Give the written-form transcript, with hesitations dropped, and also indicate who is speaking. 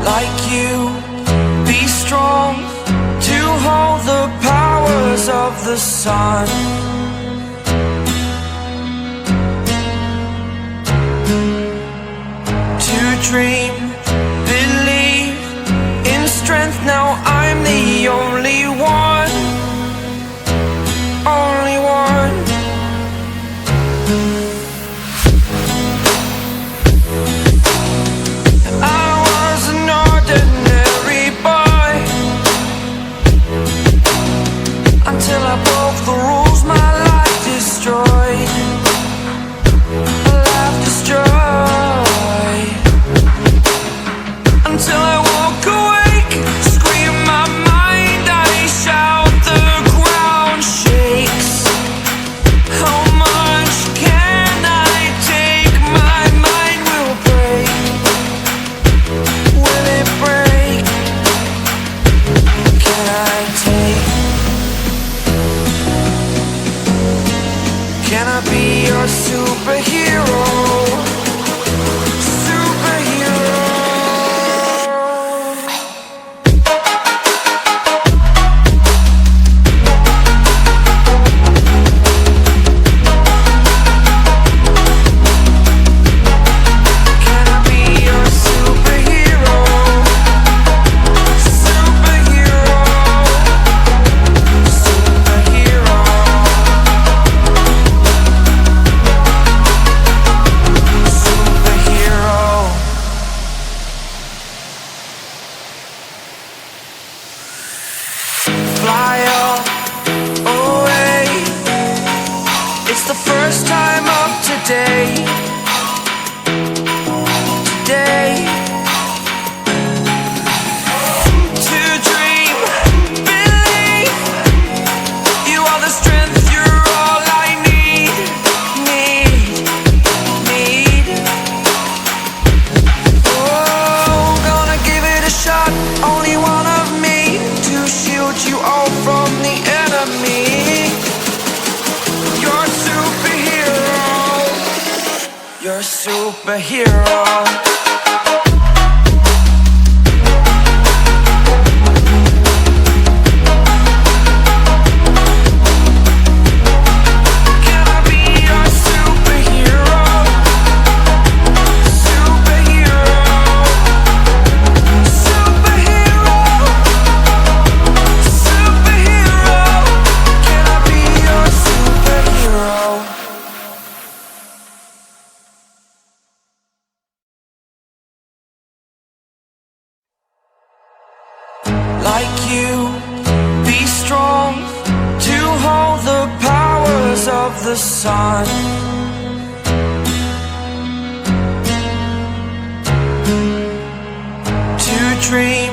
Speaker 1: like you, be strong to hold the powers of the sun. To dream, believe in strength. Now I'm the only one, only one. I was an ordinary boy until I broke the rules. My life destroyed, my life destroyed. Until I walk awake, scream my mind, I shout, the ground shakes. How much can I take? My mind will break. Will it break? Can I take? Can I be your superhero? Fly away. It's the first time of today. Today. To dream, believe. You are the strength, you're all I need. Need. Oh, gonna give it a shot. Only one of me to shield you all from the enemy. You're a superhero. You're a superhero. Can I be your superhero? Superhero. Superhero. Superhero. Can I be your superhero? Like you, be strong to hold the powers of the sun. To dream,